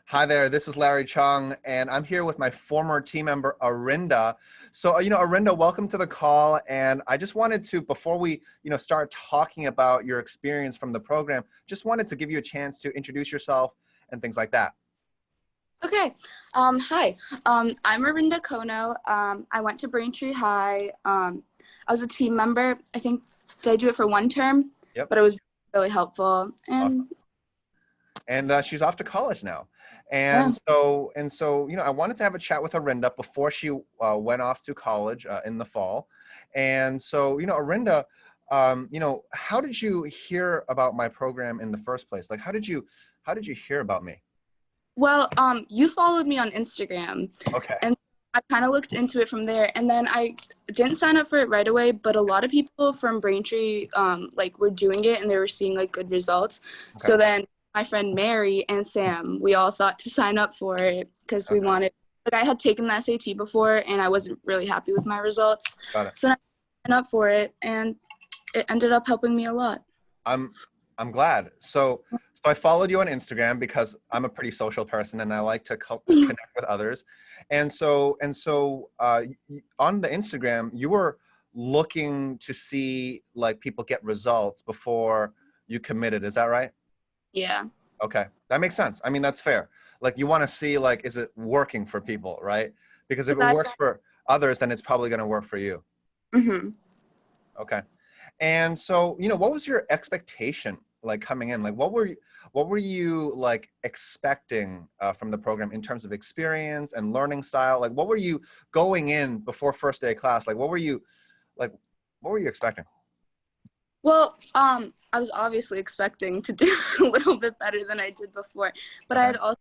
Hi there, this is Larry Cheung, and I'm here with my former team member, Erinda. So, Erinda, welcome to the call. And I just wanted to, before we, start talking about your experience from the program, just wanted to give you a chance to introduce yourself and things like that. Okay. Hi. I'm Erinda Kono. I went to Braintree High. I was a team member. I think, did I do it for one term? Yep. But it was really helpful. And awesome. And she's off to college now. yeah. So, I wanted to have a chat with Erinda before she went off to college in the fall. And so, Erinda, how did you hear about my program in the first place? Like, how did you hear about me? Well, you followed me on Instagram. Okay. And I kind of looked into it from there. And then I didn't sign up for it right away, but a lot of people from Braintree, were doing it and they were seeing, good results. Okay. So then my friend Mary and Sam, we all thought to sign up for it because we wanted, I had taken the SAT before and I wasn't really happy with my results. Got it. So I signed up for it and it ended up helping me a lot. I'm glad. So I followed you on Instagram because I'm a pretty social person and I like to connect with others. And so on the Instagram, you were looking to see people get results before you committed. Is that right? Yeah. Okay. That makes sense. I mean, that's fair. You want to see, is it working for people, right? Because if it works for others, then it's probably going to work for you. Mm-hmm. Okay. And so, what was your expectation coming in? What were you expecting from the program in terms of experience and learning style? What were you going in before first day of class? What were you expecting? Well, I was obviously expecting to do a little bit better than I did before, but I had also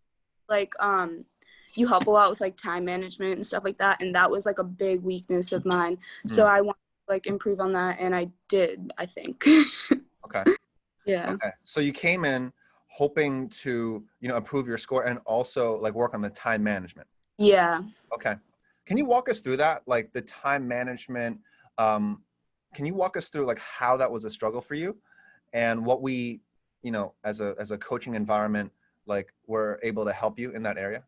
you help a lot with time management and stuff like that, and that was a big weakness of mine. So I wanted to improve on that, and I did, I think. Okay. Yeah. Okay. So you came in hoping to improve your score and also work on the time management. Yeah. Okay. Can you walk us through that, the time management? Can you walk us through how that was a struggle for you and what we, as a coaching environment, were able to help you in that area?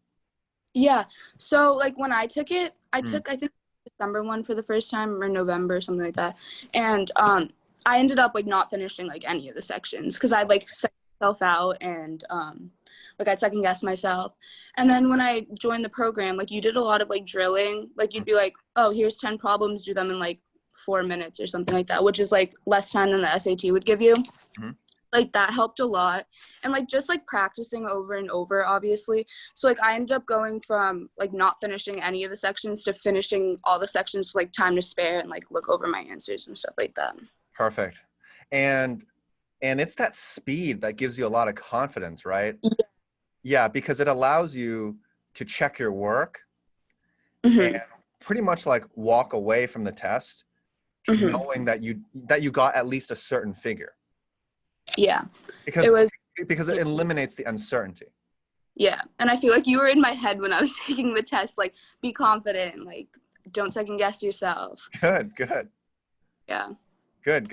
Yeah. So when I took it, I think December one for the first time or November or something like that. And I ended up not finishing any of the sections because I'd set myself out and I'd second guess myself. And then when I joined the program, you did a lot of drilling. You'd be oh, here's 10 problems, do them in 4 minutes or something like that, which is less time than the SAT would give you. Mm-hmm. That helped a lot. And just practicing over and over, obviously. So I ended up going from not finishing any of the sections to finishing all the sections with time to spare and look over my answers and stuff like that. Perfect. And it's that speed that gives you a lot of confidence, right? Yeah, because it allows you to check your work and pretty much walk away from the test knowing that you got at least a certain figure. Yeah. Because it eliminates the uncertainty. Yeah. And I feel you were in my head when I was taking the test, be confident, don't second guess yourself. Good. Yeah. Good.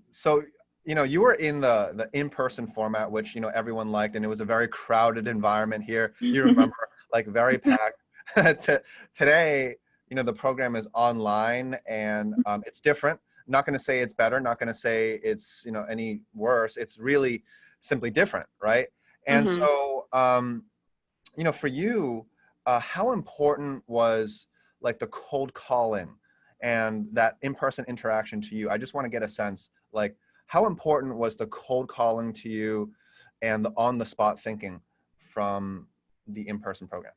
So, you were in the in-person format, which, everyone liked, and it was a very crowded environment here. You remember, very packed. Today, the program is online and it's different. Not going to say it's better, not going to say it's, any worse. It's really simply different, right? And so, for you, how important was the cold calling and that in-person interaction to you? I just want to get a sense, how important was the cold calling to you and the on-the-spot thinking from the in-person program?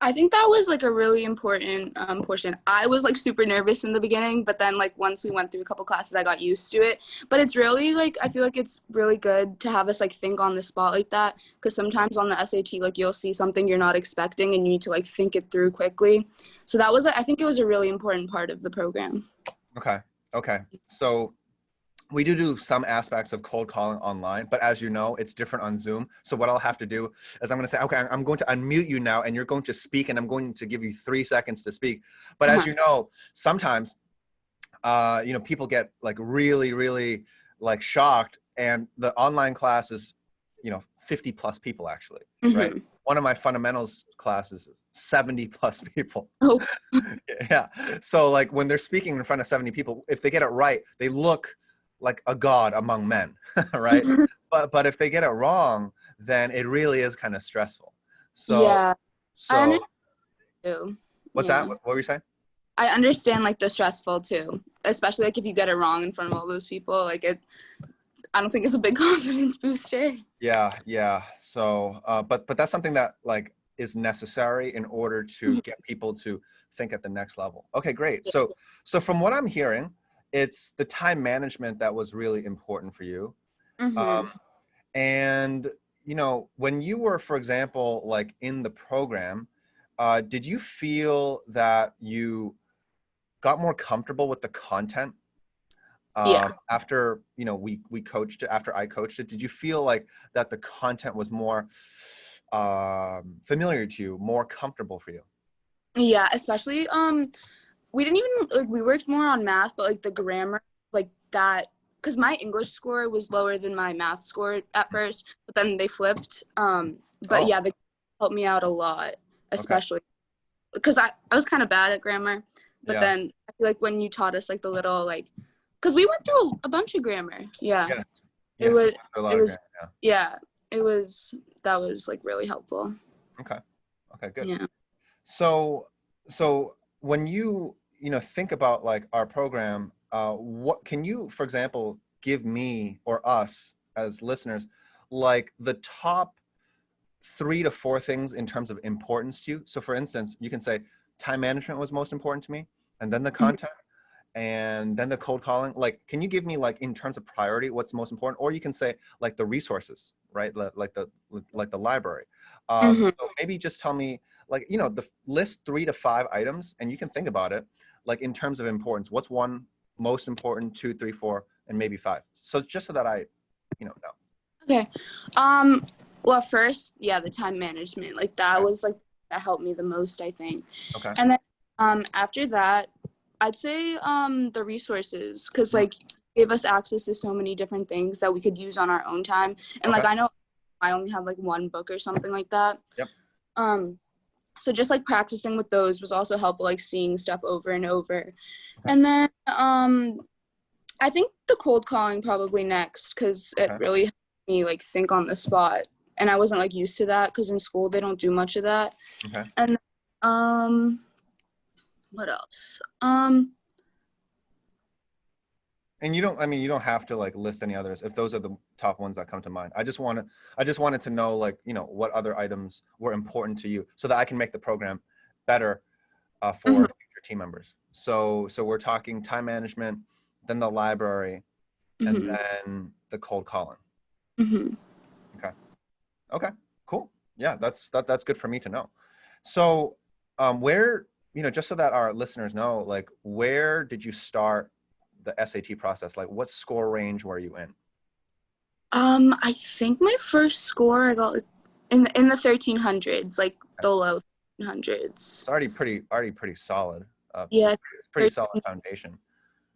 I think that was a really important portion. I was super nervous in the beginning, but then once we went through a couple classes, I got used to it. But it's really I feel it's really good to have us think on the spot like that, because sometimes on the SAT you'll see something you're not expecting and you need to think it through quickly. So that was I think it was a really important part of the program. Okay. So we do some aspects of cold calling online, but as you know, it's different on Zoom. So what I'll have to do is I'm going to say, okay, I'm going to unmute you now and you're going to speak and I'm going to give you 3 seconds to speak. But as you know, sometimes, people get really, really shocked and the online class is 50 plus people actually, right? Mm-hmm. One of my fundamentals classes, 70 plus people. Oh. Yeah. So like when they're speaking in front of 70 people, if they get it right, they look like a god among men, right? But if they get it wrong, then it really is kind of stressful. So, Yeah, I so understand too. what's that? Yeah. What were you saying? I understand like the stressful too, especially like if you get it wrong in front of all those people. Like I don't think it's a big confidence booster. Yeah, yeah. So, but that's something that like is necessary in order to Mhm. get people to think at the next level. Okay, great. So from what I'm hearing, it's the time management that was really important for you. Mm-hmm. Um, and when you were, for example, like in the program, did you feel that you got more comfortable with the content Yeah. after we coached it, after I coached it? Did you feel like that the content was more familiar to you, more comfortable for you? Yeah, especially we didn't even like we worked more on math, but like the grammar, like that, because my English score was lower than my math score at first, but then they flipped. But Oh, yeah, they helped me out a lot, okay. especially because I was kind of bad at grammar, but Yeah, then I feel like when you taught us like the little like, because we went through a bunch of grammar. Yeah, yes, it yes, we was went through a it lot of was grant. Yeah. yeah it was that was like really helpful. Okay, okay, good. Yeah. So when think about like our program, what can you, for example, give me or us as listeners, like the top 3 to 4 things in terms of importance to you? So for instance, you can say time management was most important to me, and then the Mhm. content, and then the cold calling. Like, can you give me like in terms of priority what's most important? Or you can say like the resources, right? Like the library. Mhm. So maybe just tell me like the list 3 to 5 items, and you can think about it like in terms of importance. What's one most important, two, three, four, and maybe 5. So just so that I know. Okay. Well, first, yeah, the time management, like that Okay. was like that helped me the most, I think. Okay. And then after that, I'd say the resources, because Mm, like gave us access to so many different things that we could use on our own time. And okay. like I know I only have like one book or something like that. Yep. Um, so just like practicing with those was also helpful, like seeing stuff over and over. Okay. And then I think the cold calling probably next, because it Okay. really helped me like think on the spot, and I wasn't like used to that because in school they don't do much of that. Okay. And what else? And you don't have to like list any others if those are the top ones that come to mind. I just wanted to know like, what other items were important to you so that I can make the program better for Mhm, future team members. So we're talking time management, then the library, and mhm, then the cold calling. mhm. Okay. Okay. Cool. Yeah, that's good for me to know. So where, just so that our listeners know, like where did you start the SAT process? Like what score range were you in? I think my first score I got like, in the 1300s, like the low 1300s. It's already pretty solid. Yeah, Pretty solid foundation.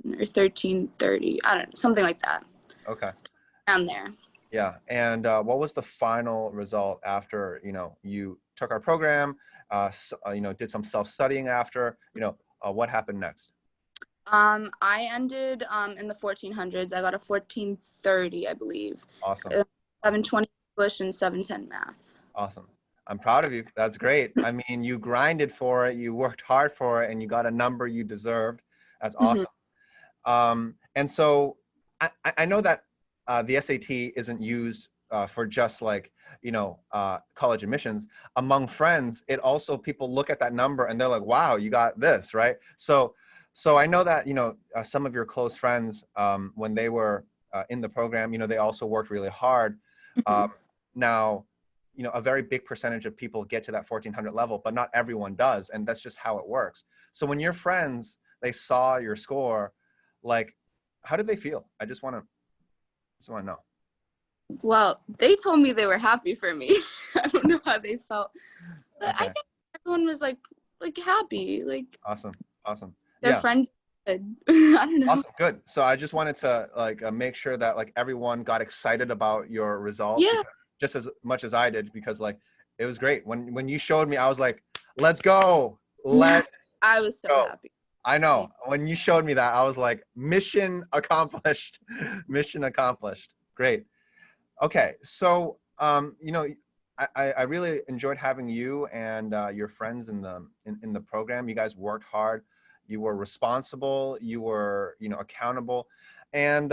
13 or 1330. I don't know, something like that. Okay. Around there. Yeah. And what was the final result after, you took our program, did some self-studying after, what happened next? I ended in the 1400s. I got a 1430, I believe. Awesome. Uh, Awesome. 720 English and 710 math. Awesome. I'm proud of you. That's great. I mean, you grinded for it, you worked hard for it, and you got a number you deserved. That's Mm-hmm. awesome. And so I know that the SAT isn't used for just like, college admissions. Among friends, it also, people look at that number and they're like, wow, you got this, right? So I know that, some of your close friends, when they were in the program, they also worked really hard. Mm-hmm. Now, a very big percentage of people get to that 1400 level, but not everyone does. And that's just how it works. So when your friends, they saw your score, like, how did they feel? I just want to know. Well, they told me they were happy for me. I don't know how they felt, but I Okay. think everyone was like happy, like Awesome. Awesome. their Yeah. friend did. I don't know. Awesome. Good. So I just wanted to like make sure that like everyone got excited about your result. Yeah. just as much as I did, because like it was great when you showed me. I was like, let's go, let's I was so go. happy. I know, when you showed me that, I was like, mission accomplished. Mission accomplished. Great. Okay, so you know, I really enjoyed having you and your friends in the program. You guys worked hard. You were responsible. You were, you know, accountable. And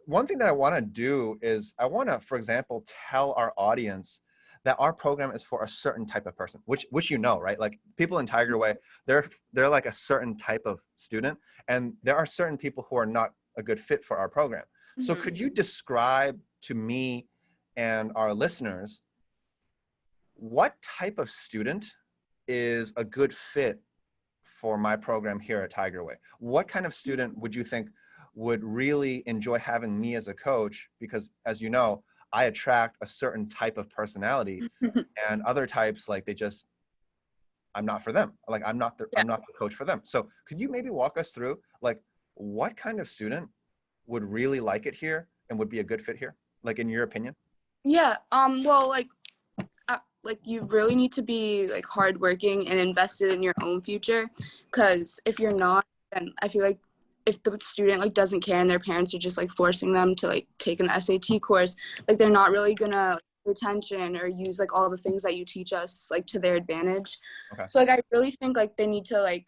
one thing that I want to do is I want to, for example, tell our audience that our program is for a certain type of person, which you know, right? Like people in Tiger Way, they're like a certain type of student, and there are certain people who are not a good fit for our program. So could you describe to me and our listeners what type of student is a good fit for my program here at Tiger Way? What kind of student would you think would really enjoy having me as a coach? Because as you know, I attract a certain type of personality, and other types, like I'm not for them. Like I'm not the coach for them. So could you maybe walk us through like what kind of student would really like it here and would be a good fit here, like in your opinion? Yeah. Well, like you really need to be like hardworking and invested in your own future, because if you're not, then I feel like if the student like doesn't care and their parents are just like forcing them to like take an SAT course, like they're not really gonna like, pay attention or use like all the things that you teach us like to their advantage. Okay. So like I really think like they need to like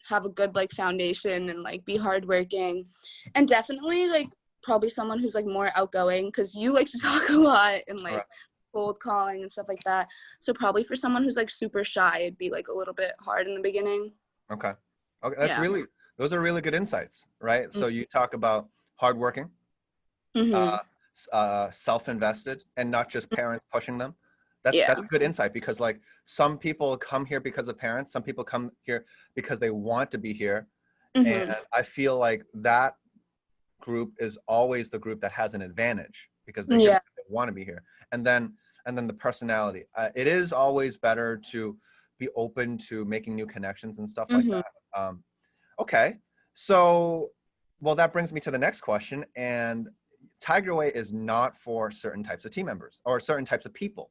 have a good like foundation and like be hardworking, and definitely like probably someone who's like more outgoing, because you like to talk a lot and like cold calling and stuff like that. So probably for someone who's like super shy, it'd be like a little bit hard in the beginning. Okay. That's those are really good insights, right? So you talk about hardworking, self-invested, and not just parents pushing them. That's good insight, because like some people come here because of parents, some people come here because they want to be here. And I feel like that group is always the group that has an advantage because they're here because they want to be here. And then the personality. It is always better to be open to making new connections and stuff like that. Okay. So, well, that brings me to the next question. And Tiger Way is not for certain types of team members or certain types of people.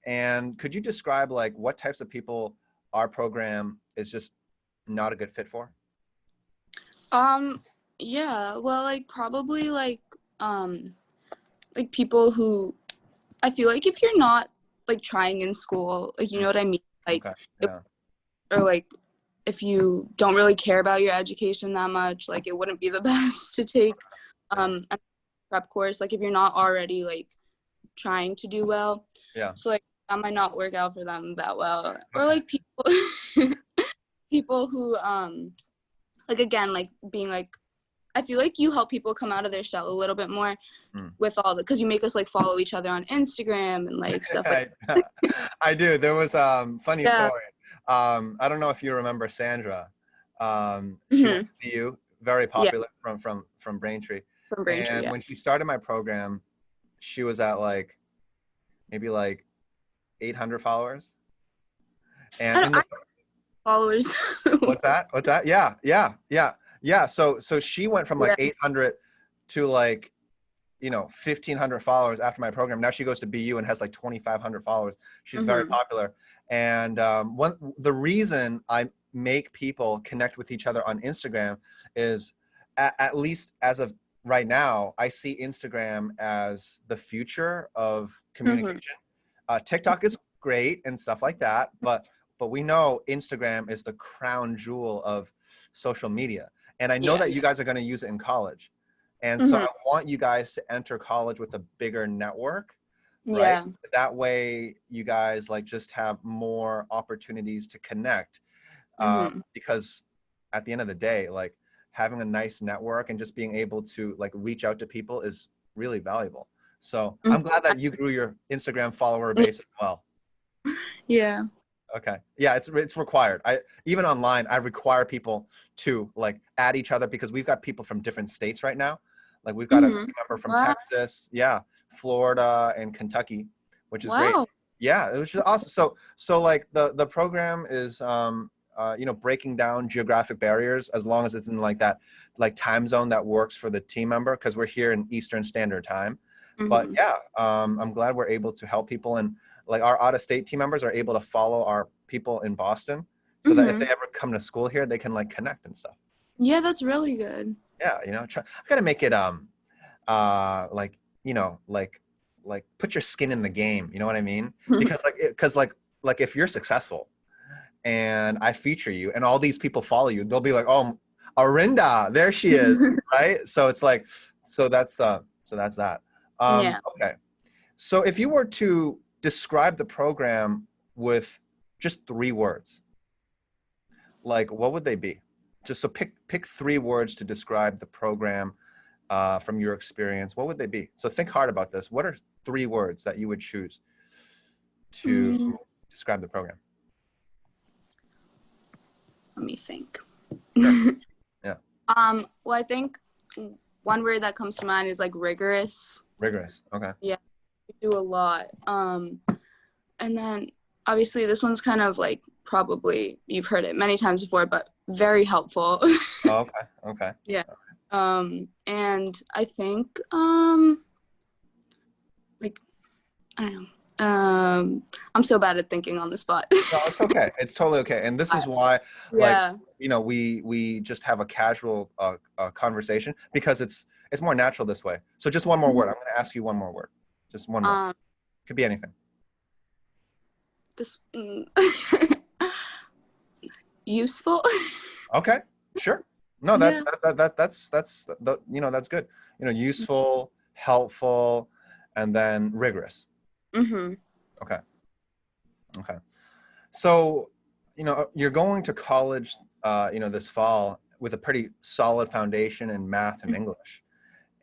And could you describe like what types of people our program is just not a good fit for? Yeah, well, like probably like people who, I feel like if you're not like trying in school, like you know what I mean, like or like if you don't really care about your education that much, like it wouldn't be the best to take a prep course, like if you're not already like trying to do well. So like that might not work out for them that well. Or like people who like again, like being like, I feel like you help people come out of their shell a little bit more with all the, because you make us like follow each other on Instagram and like stuff like that. I do. There was funny story. I don't know if you remember Sandra. She went to BU, very popular from Braintree. From Braintree, and when she started my program, she was at like maybe like 800 followers. And followers. What's that? Yeah. So she went from like 800 to like, you know, 1,500 followers after my program. Now she goes to BU and has like 2,500 followers. She's very popular. And the reason I make people connect with each other on Instagram is at least as of right now, I see Instagram as the future of communication. TikTok is great and stuff like that, but we know Instagram is the crown jewel of social media. And I know that you guys are going to use it in college. And so I want you guys to enter college with a bigger network, right? That way you guys like just have more opportunities to connect. Because at the end of the day, like having a nice network and just being able to like reach out to people is really valuable. So I'm glad that you grew your Instagram follower base as well. Yeah. Okay. Yeah, it's required. Even online, I require people to like add each other because we've got people from different states right now. Like we've got a member from Texas, Florida, and Kentucky, which is great. Yeah, it was just awesome. So like the program is you know, breaking down geographic barriers as long as it's in like that like time zone that works for the team member, because we're here in Eastern Standard Time. But Mhm. yeah, I'm glad we're able to help people, and like our out-of-state team members are able to follow our people in Boston, so that if they Mhm. ever come to school here, they can like connect and stuff. Yeah, that's really good. Yeah, I gotta make it like like put your skin in the game. You know what I mean? Because like if you're successful and I feature you and all these people follow you, they'll be like, oh, Erinda, there she is, right? So it's like, so that's that. Yeah. Okay. So if you were to describe the program with just 3 words, like what would they be? Just so pick 3 words to describe the program from your experience. What would they be? So think hard about this. What are 3 words that you would choose to Mm, describe the program? let me think. Sure. Yeah. Well, I think one word that comes to mind is like rigorous. Rigorous. Okay. Yeah, we do a lot. And then obviously this one's kind of like probably you've heard it many times before, but very helpful. Oh, okay. Okay. Yeah. And I think like I don't know. I'm so bad at thinking on the spot. No, it's okay. It's totally okay. And this is why, like, Yeah. we just have a casual conversation because it's more natural this way. So just one more word. I'm going to ask you one more word. Just one more. Could be anything. This useful. Okay. Sure. No, Yeah. that's that's good. Useful, helpful, and then rigorous. Mhm. Okay. Okay. So, you're going to college, this fall with a pretty solid foundation in math and English.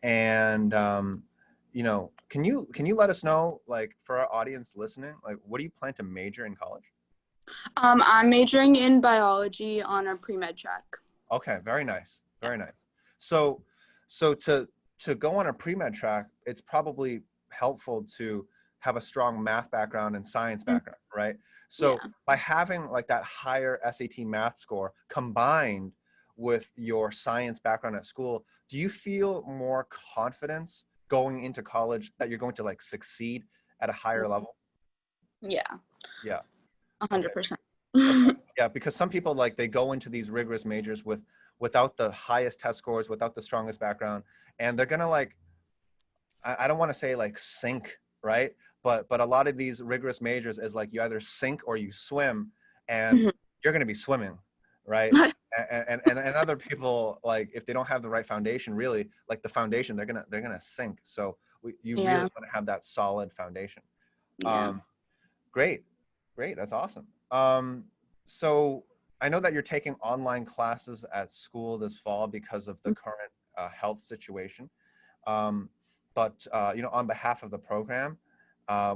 And, can you let us know, like, for our audience listening, like, what do you plan to major in college? I'm majoring in biology on a pre-med track. Okay, very nice, very nice. So to go on a pre-med track, it's probably helpful to have a strong math background and science Mm, background, right? yeah. So by having like that higher SAT math score combined with your science background at school, do you feel more confidence going into college that you're going to like succeed at a higher level? Yeah. Yeah. Okay. 100%. Okay. Yeah, because some people like they go into these rigorous majors without the highest test scores, without the strongest background, and they're gonna like I don't want to say like sink, right? But a lot of these rigorous majors is like you either sink or you swim, and Mhm. you're gonna be swimming, right? And other people like if they don't have the right foundation, really like the foundation, they're gonna sink. So you really Yeah. want to have that solid foundation. Yeah. Um, Great, great, that's awesome. So I know that you're taking online classes at school this fall because of the current health situation. Um, but on behalf of the program,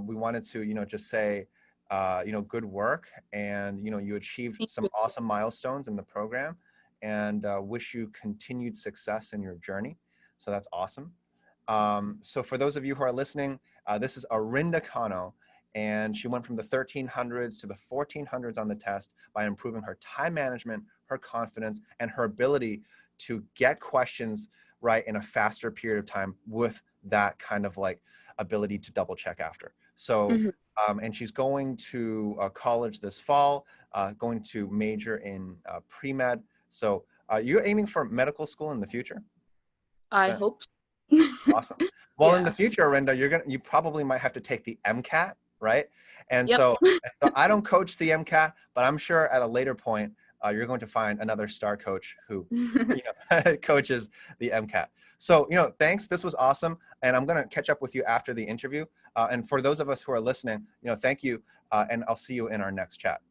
we wanted to, just say, good work, and you achieved Thank some you. awesome milestones in the program, and wish you continued success in your journey. So that's awesome. So for those of you who are listening, this is Erinda Kano, and she went from the 1300s to the 1400s on the test by improving her time management, her confidence, and her ability to get questions right in a faster period of time with that kind of like ability to double check after. So, Mhm. and she's going to college this fall, going to major in pre-med. So you're aiming for medical school in the future? I That, hope so. awesome. Well, in the Yeah. future, Arinda, you probably might have to take the MCAT, right? And Yep. so I don't coach the MCAT, but I'm sure at a later point, you're going to find another star coach who, coaches the MCAT. So, thanks. This was awesome. And I'm going to catch up with you after the interview. And for those of us who are listening, thank you. And I'll see you in our next chat.